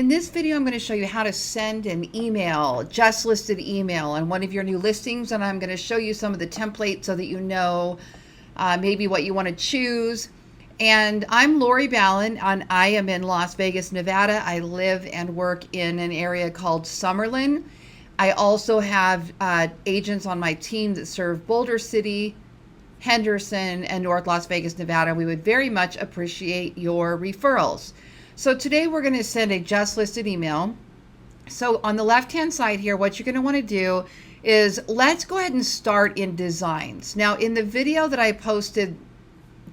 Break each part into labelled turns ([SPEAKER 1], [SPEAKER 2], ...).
[SPEAKER 1] In this video, I'm going to show you how to send an email, just listed email on one of your new listings, and I'm going to show you some of the templates so that you know maybe what you want to choose. And I'm Lori Ballen, and I am in Las Vegas, Nevada. I live and work in an area called Summerlin. I also have agents on my team that serve Boulder City, Henderson, and North Las Vegas, Nevada. We would very much appreciate your referrals. So today we're going to send a just listed email. So on the left-hand side here, what you're going to want to do is let's go ahead and start in designs. Now, in the video that I posted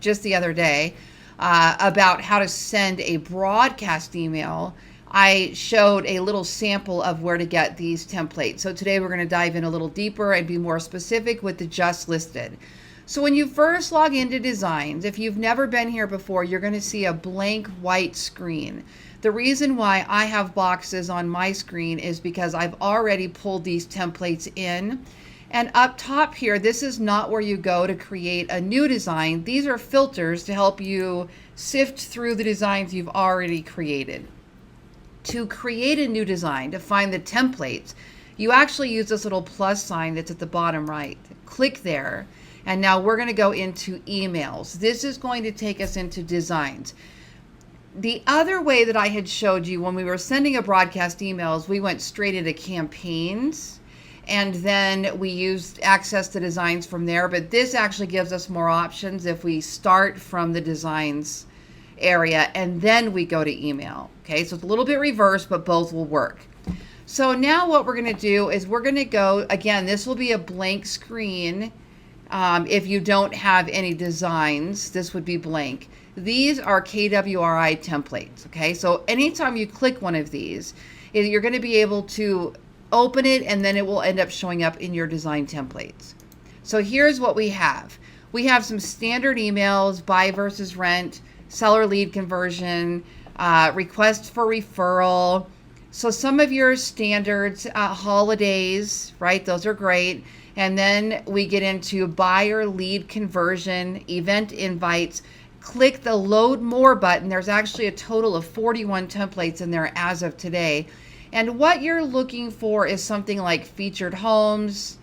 [SPEAKER 1] just the other day about how to send a broadcast email, I showed a little sample of where to get these templates. So today we're going to dive in a little deeper and be more specific with the just listed. So when you first log into Designs, if you've never been here before, you're going to see a blank white screen. The reason why I have boxes on my screen is because I've already pulled these templates in. And up top here, this is not where you go to create a new design. These are filters to help you sift through the designs you've already created. To create a new design, to find the templates, you actually use this little plus sign that's at the bottom right. Click there. And now we're going to go into emails. This is going to take us into designs. The other way that I had showed you when we were sending a broadcast emails, we went straight into campaigns and then we used access to designs from there. But this actually gives us more options if we start from the designs area and then we go to email. Okay, so it's a little bit reverse, but both will work. So now what we're going to do is we're going to go, again, this will be a blank screen. If you don't have any designs, this would be blank. These are KWRI templates, okay? So anytime you click one of these, you're going to be able to open it and then it will end up showing up in your design templates. So here's what we have. We have some standard emails, buy versus rent, seller lead conversion, request for referral. So some of your standards, holidays, right? Those are great. And then we get into buyer lead conversion, event invites. Click the load more button. There's actually a total of 41 templates in there as of today. And what you're looking for is something like featured homes,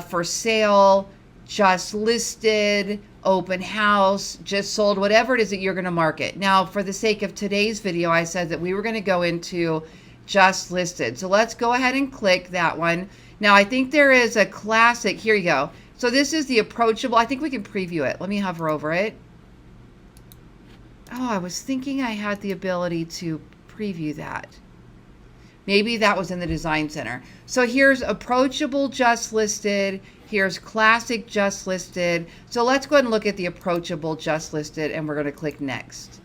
[SPEAKER 1] for sale, just listed, open house, just sold, whatever it is that you're going to market. Now, for the sake of today's video, I said that we were going to go into just listed. So let's go ahead and click that one. Now, I think there is a classic. Here you go. So this is the approachable. I think we can preview it. Let me hover over it. Oh, I was thinking I had the ability to preview that. Maybe that was in the Design Center. So here's approachable just listed. Here's classic just listed. So let's go ahead and look at the approachable just listed, and we're going to click next.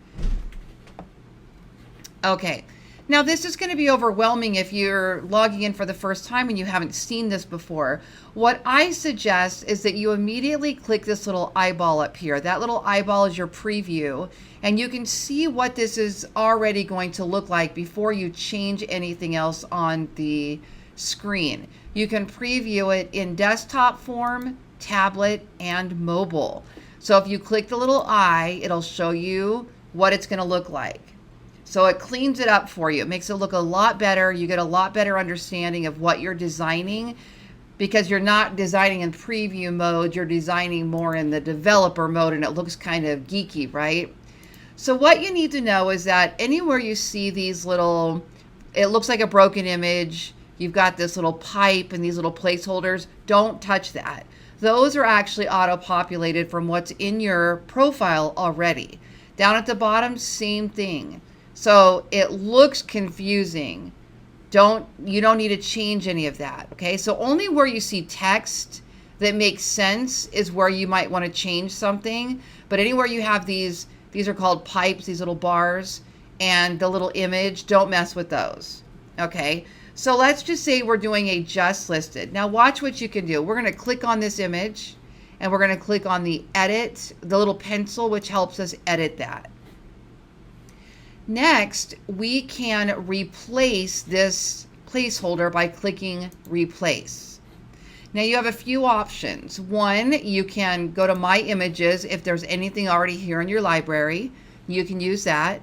[SPEAKER 1] Okay. Now, this is going to be overwhelming if you're logging in for the first time and you haven't seen this before. What I suggest is that you immediately click this little eyeball up here. That little eyeball is your preview, and you can see what this is already going to look like before you change anything else on the screen. You can preview it in desktop form, tablet, and mobile. So if you click the little eye, it'll show you what it's going to look like. So it cleans it up for you. It makes it look a lot better. You get a lot better understanding of what you're designing because you're not designing in preview mode. You're designing more in the developer mode, and it looks kind of geeky, right? So what you need to know is that anywhere you see these little, it looks like a broken image, you've got this little pipe and these little placeholders, don't touch that. Those are actually auto-populated from what's in your profile already. Down at the bottom, same thing. So it looks confusing. You don't need to change any of that, okay? So only where you see text that makes sense is where you might want to change something. But anywhere you have these are called pipes, these little bars, and the little image, don't mess with those, okay? So let's just say we're doing a just listed. Now watch what you can do. We're going to click on this image, and we're going to click on the edit, the little pencil, which helps us edit that. Next, we can replace this placeholder by clicking replace. Now you have a few options. One, you can go to My Images if there's anything already here in your library. You can use that.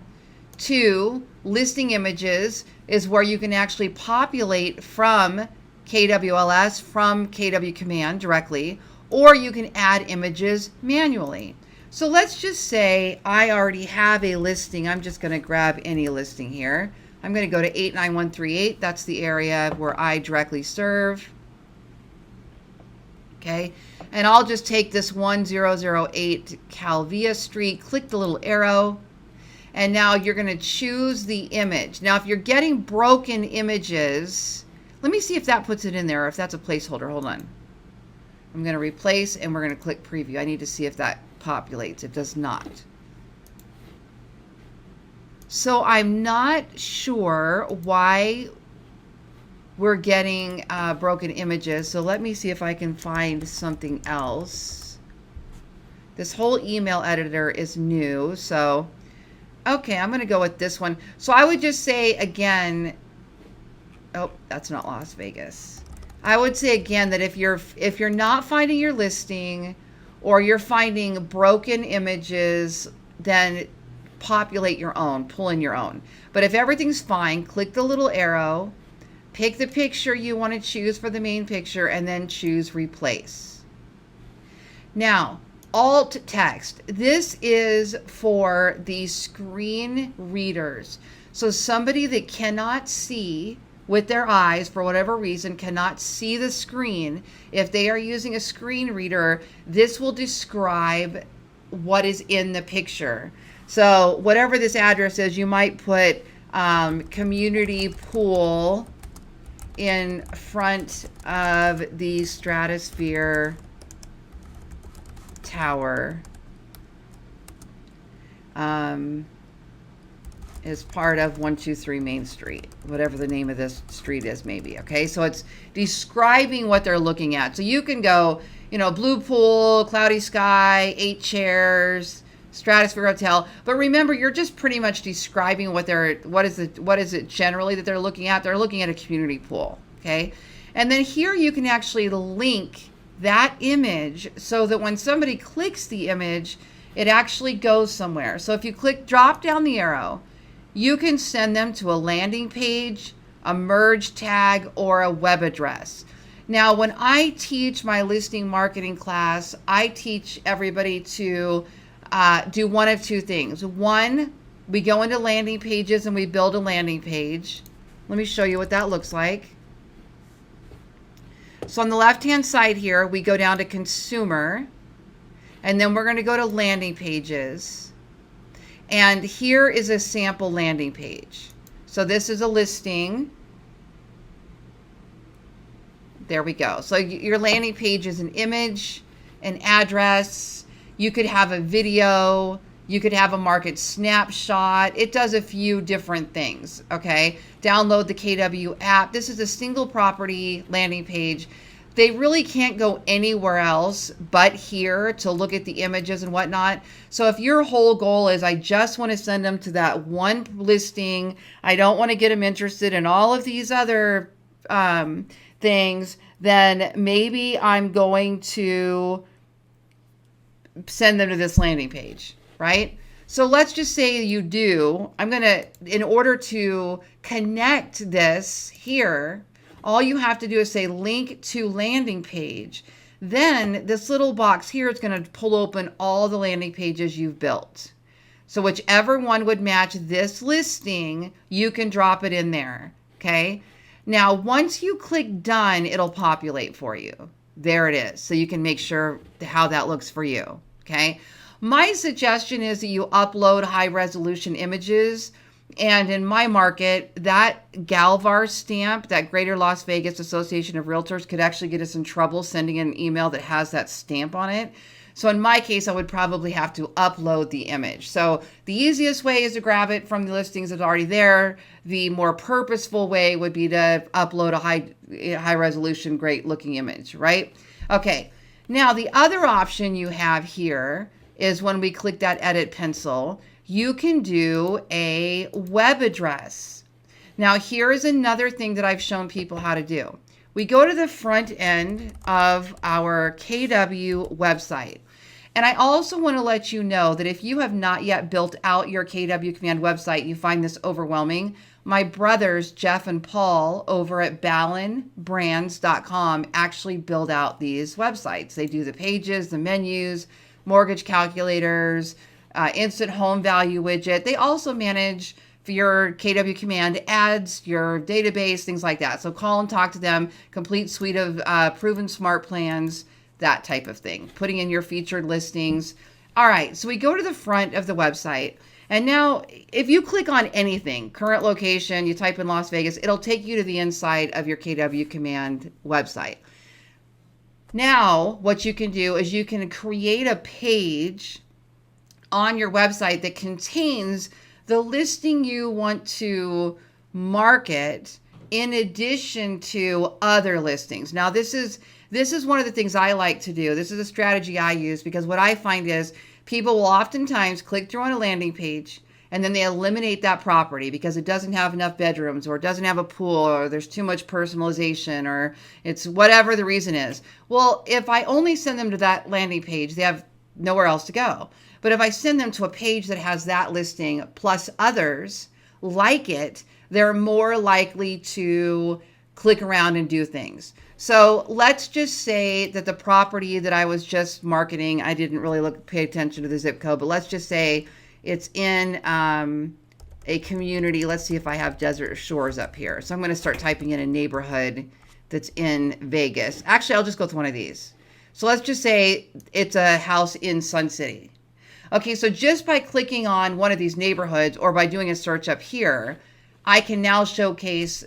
[SPEAKER 1] 2, listing images is where you can actually populate from KWLS, from KW Command directly, or you can add images manually. So let's just say I already have a listing. I'm just going to grab any listing here. I'm going to go to 89138. That's the area where I directly serve. Okay, and I'll just take this 1008 Calvia Street, click the little arrow, and now you're going to choose the image. Now, if you're getting broken images, let me see if that puts it in there, or if that's a placeholder. Hold on. I'm going to replace, and we're going to click preview. I need to see if that populates. It does not. So I'm not sure why we're getting broken images. So let me see if I can find something else. This whole email editor is new. So, okay, I'm going to go with this one. So I would just say again, oh, that's not Las Vegas. I would say again that if you're not finding your listing or you're finding broken images, then populate your own, pull in your own. But if everything's fine, click the little arrow, pick the picture you want to choose for the main picture, and then choose replace. Now, alt text. This is for the screen readers. So somebody that cannot see with their eyes, for whatever reason, cannot see the screen, if they are using a screen reader, this will describe what is in the picture. So whatever this address is, you might put community pool in front of the Stratosphere Tower is part of 123 Main Street, whatever the name of this street is, maybe. Okay, so it's describing what they're looking at. So you can go, you know, blue pool, cloudy sky, 8 chairs, Stratosphere Hotel. But remember, you're just pretty much describing what is it generally that they're looking at. They're looking at a community pool. Okay, and then here you can actually link that image so that when somebody clicks the image, it actually goes somewhere. So if you drop down the arrow, you can send them to a landing page, a merge tag, or a web address. Now, when I teach my listing marketing class, I teach everybody to do one of two things. One, we go into landing pages and we build a landing page. Let me show you what that looks like. So on the left-hand side here, we go down to consumer, and then we're going to go to landing pages. And here is a sample landing page. So this is a listing. There we go. So your landing page is an image, an address. You could have a video. You could have a market snapshot. It does a few different things, okay? Download the KW app. This is a single property landing page. They really can't go anywhere else but here to look at the images and whatnot. So if your whole goal is, I just want to send them to that one listing, I don't want to get them interested in all of these other things, then maybe I'm going to send them to this landing page, right? So let's just say you do. In order to connect this here, all you have to do is say link to landing page. Then this little box here is going to pull open all the landing pages you've built. So whichever one would match this listing, you can drop it in there, okay? Now, once you click done, it'll populate for you. There it is. So you can make sure how that looks for you, okay? My suggestion is that you upload high resolution images. And in my market, that Galvar stamp, that Greater Las Vegas Association of Realtors, could actually get us in trouble sending an email that has that stamp on it. So in my case, I would probably have to upload the image. So the easiest way is to grab it from the listings that's already there. The more purposeful way would be to upload a high resolution, great looking image, right? Okay. Now the other option you have here is when we click that edit pencil, you can do a web address. Now, here is another thing that I've shown people how to do. We go to the front end of our KW website, And I also want to let you know that if you have not yet built out your KW Command website, you find this overwhelming, my brothers, Jeff and Paul, over at ballenbrands.com actually build out these websites. They do the pages, the menus, mortgage calculators, instant home value widget. They also manage for your KW Command ads, your database, things like that. So call and talk to them, complete suite of proven smart plans, that type of thing. Putting in your featured listings. All right, so we go to the front of the website. And now if you click on anything, current location, you type in Las Vegas, it'll take you to the inside of your KW Command website. Now, what you can do is you can create a page on your website that contains the listing you want to market in addition to other listings. Now, this is one of the things I like to do. This is a strategy I use because what I find is people will oftentimes click through on a landing page and then they eliminate that property because it doesn't have enough bedrooms or it doesn't have a pool or there's too much personalization or it's whatever the reason is. Well, if I only send them to that landing page, they have nowhere else to go. But if I send them to a page that has that listing plus others like it, they're more likely to click around and do things. So let's just say that the property that I was just marketing, I didn't really pay attention to the zip code, but let's just say it's in a community. Let's see if I have Desert Shores up here. So I'm going to start typing in a neighborhood that's in Vegas. Actually, I'll just go with one of these. So let's just say it's a house in Sun City. Okay, so just by clicking on one of these neighborhoods or by doing a search up here, I can now showcase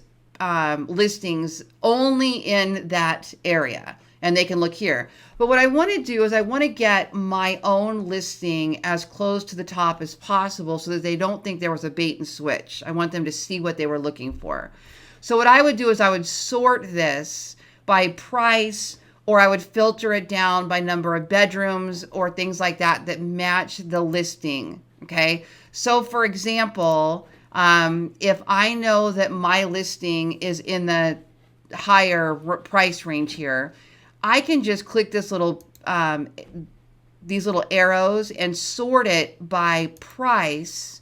[SPEAKER 1] listings only in that area and they can look here. But what I want to do is I want to get my own listing as close to the top as possible so that they don't think there was a bait and switch. I want them to see what they were looking for. So what I would do is I would sort this by price, or I would filter it down by number of bedrooms or things like that that match the listing. Okay. So for example, if I know that my listing is in the higher price range here, I can just click this these little arrows and sort it by price,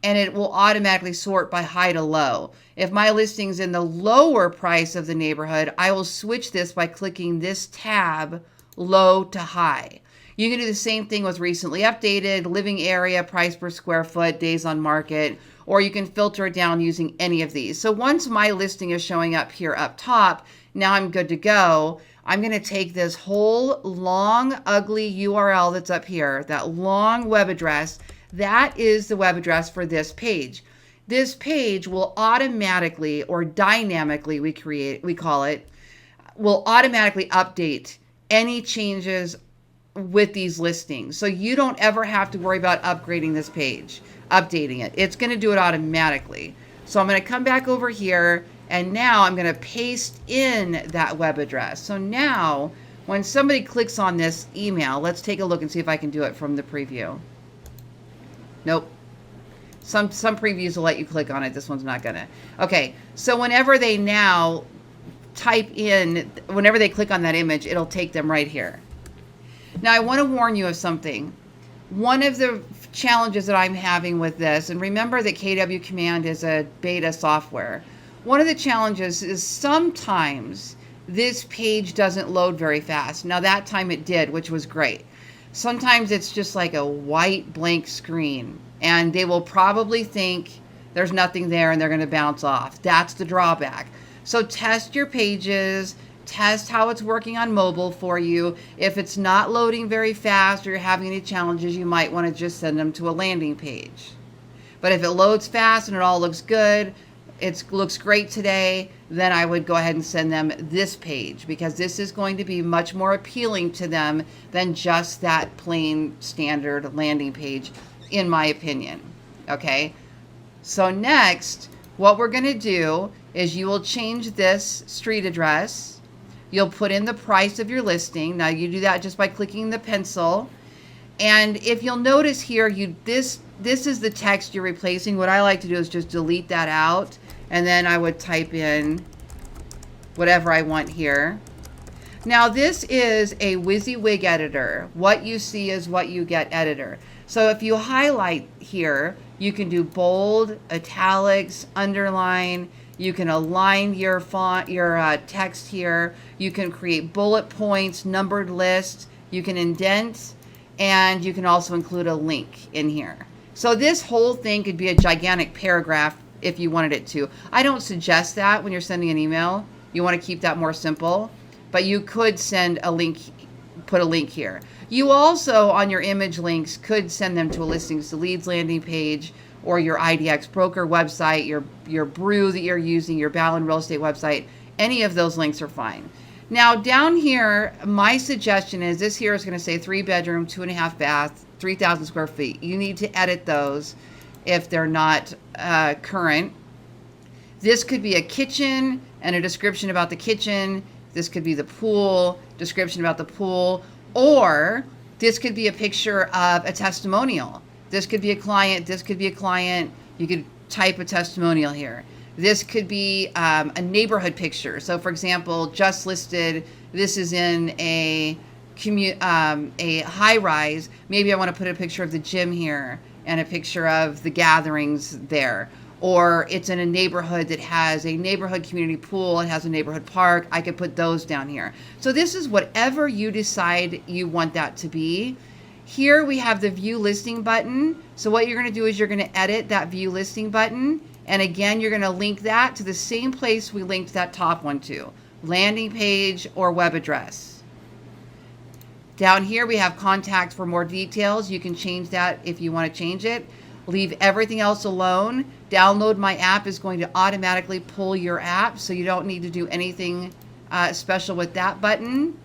[SPEAKER 1] and it will automatically sort by high to low. If my listing's in the lower price of the neighborhood, I will switch this by clicking this tab, low to high. You can do the same thing with recently updated, living area, price per square foot, days on market, or you can filter it down using any of these. So once my listing is showing up here up top, now I'm good to go. I'm going to take this whole long, ugly URL that's up here, that long web address. That is the web address for this page. This page will automatically, or dynamically we call it, will automatically update any changes with these listings. So you don't ever have to worry about upgrading this page, updating it. It's going to do it automatically. So I'm going to come back over here and now I'm going to paste in that web address. So now when somebody clicks on this email, let's take a look and see if I can do it from the preview. Nope. Some previews will let you click on it. This one's not gonna. Okay, so whenever they now whenever they click on that image, it'll take them right here. Now I want to warn you of something. One of the challenges that I'm having with this, and remember that KW Command is a beta software. One of the challenges is sometimes this page doesn't load very fast. Now that time it did, which was great. Sometimes it's just like a white blank screen and they will probably think there's nothing there and they're going to bounce off. That's the drawback. So test your pages, test how it's working on mobile for you. If it's not loading very fast or you're having any challenges, you might want to just send them to a landing page. But if it loads fast and it all looks good, it looks great today, then I would go ahead and send them this page because this is going to be much more appealing to them than just that plain standard landing page, in my opinion. Okay, so next, what we're going to do is you will change this street address. You'll put in the price of your listing. Now you do that just by clicking the pencil. And if you'll notice here, this is the text you're replacing. What I like to do is just delete that out. And then I would type in whatever I want here. Now this is a WYSIWYG editor. What you see is what you get editor. So if you highlight here, you can do bold, italics, underline. You can align your font, your text here. You can create bullet points, numbered lists. You can indent, and you can also include a link in here. So this whole thing could be a gigantic paragraph if you wanted it to. I don't suggest that when you're sending an email. You want to keep that more simple. But you could send a link, put a link here. You also, on your image links, could send them to a listings to leads landing page or your IDX broker website, your brew that you're using, your Ballen real estate website. Any of those links are fine. Now down here, my suggestion is this here is going to say 3-bedroom, 2.5 bath, 3,000 square feet. You need to edit those if they're not current. This could be a kitchen and a description about the kitchen. This could be the pool, description about the pool, or this could be a picture of a testimonial. This could be a client, this could be a client. You could type a testimonial here. This could be a neighborhood picture. So for example, just listed, this is in a high rise. Maybe I want to put a picture of the gym here and a picture of the gatherings there. Or it's in a neighborhood that has a neighborhood community pool, it has a neighborhood park. I could put those down here. So this is whatever you decide you want that to be. Here we have the view listing button. So what you're going to do is you're going to edit that view listing button. And again, you're going to link that to the same place we linked that top one to, landing page or web address. Down here we have contact for more details. You can change that if you want to change it. Leave everything else alone. Download my app is going to automatically pull your app, so you don't need to do anything special with that button.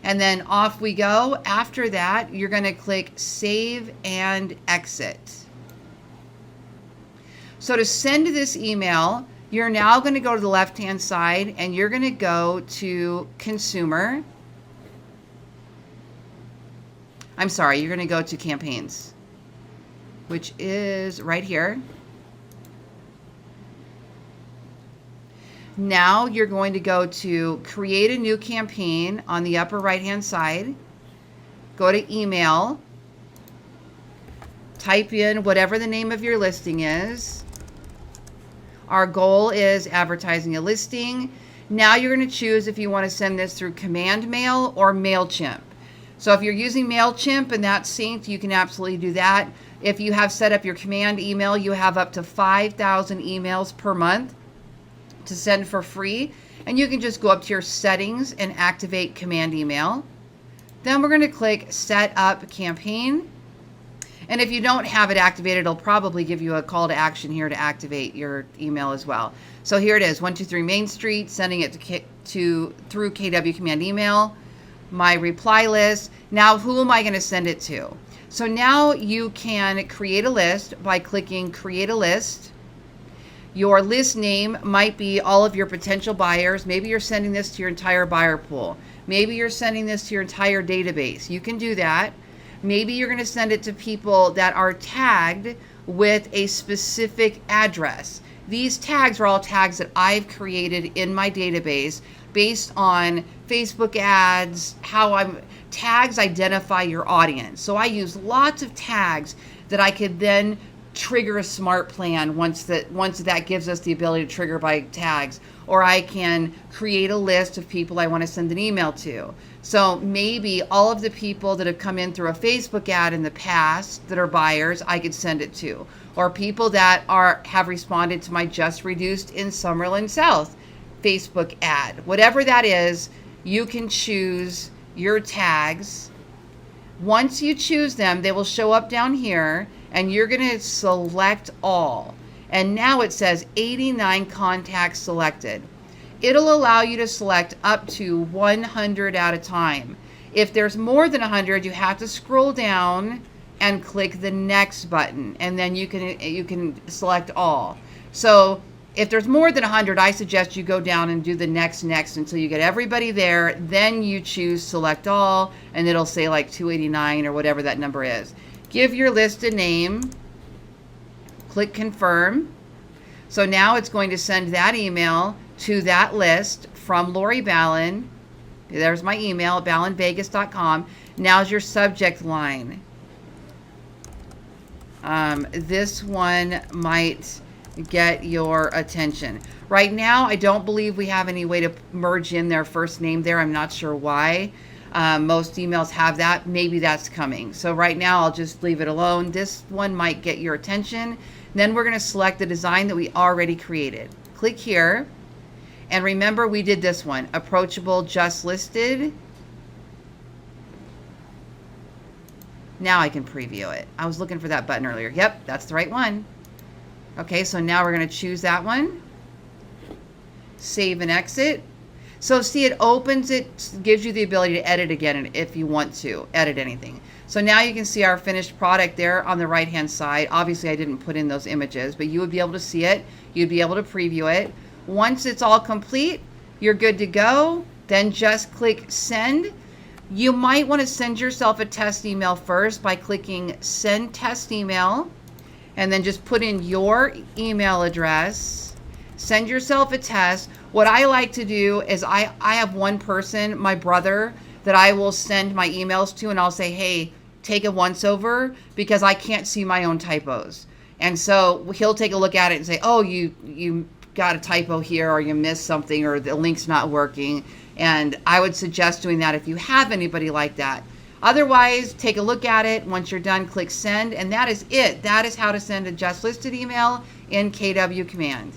[SPEAKER 1] And then off we go. After that, you're going to click Save and Exit. So to send this email, you're now going to go to the left-hand side and you're going to go to Consumer. I'm sorry, you're going to go to Campaigns, which is right here. Now you're going to go to create a new campaign on the upper right hand side. Go to email, type in whatever the name of your listing is. Our goal is advertising a listing. Now you're going to choose if you want to send this through Command Mail or MailChimp. So if you're using MailChimp and that's synced, you can absolutely do that. If you have set up your command email, you have up to 5,000 emails per month to send for free. And you can just go up to your settings and activate command email. Then we're going to click Set Up Campaign. And if you don't have it activated, it'll probably give you a call to action here to activate your email as well. So here it is, 123 Main Street, sending it through KW Command Email. My reply list. Now, who am I going to send it to? So now you can create a list by clicking Create a List. Your list name might be all of your potential buyers. Maybe you're sending this to your entire buyer pool. Maybe you're sending this to your entire database. You can do that. Maybe you're going to send it to people that are tagged with a specific address. These tags are all tags that I've created in my database based on Facebook ads, tags identify your audience. So I use lots of tags that I could then trigger a smart plan once that gives us the ability to trigger by tags. Or I can create a list of people I want to send an email to. So maybe all of the people that have come in through a Facebook ad in the past that are buyers, I could send it to. Or people that have responded to my Just Reduced in Summerlin South Facebook ad. Whatever that is, you can choose your tags. Once you choose them, they will show up down here and you're going to select all. And now it says 89 contacts selected. It'll allow you to select up to 100 at a time. If there's more than 100, you have to scroll down and click the next button, and then you can select all. So if there's more than 100, I suggest you go down and do the next until you get everybody there. Then you choose select all, and it'll say like 289 or whatever that number is. Give your list a name. Click confirm. So now it's going to send that email to that list from Lori Ballen There's my email, ballenvegas.com. Now's your subject line. This one might get your attention. Right now, I don't believe we have any way to merge in their first name there. I'm not sure why. Most emails have that. Maybe that's coming. So right now, I'll just leave it alone. This one might get your attention. Then we're going to select the design that we already created. Click here. And remember, we did this one, approachable, just listed. Now I can preview it. I was looking for that button earlier. Yep, that's the right one. Okay, so now we're going to choose that one. Save and exit. So see, it opens it, gives you the ability to edit again if you want to edit anything. So now you can see our finished product there on the right hand side. Obviously I didn't put in those images, but you would be able to see it. You'd be able to preview it. Once it's all complete, you're good to go. Then just click send. You might want to send yourself a test email first by clicking send test email, and then just put in your email address. Send yourself a test. What I like to do is I have one person, my brother, that I will send my emails to, and I'll say, hey, take a once over, because I can't see my own typos. And so he'll take a look at it and say, oh, you got a typo here, or you missed something, or the link's not working. And I would suggest doing that if you have anybody like that. Otherwise, take a look at it. Once you're done, click send, and that is it. That is how to send a just listed email in KW Command.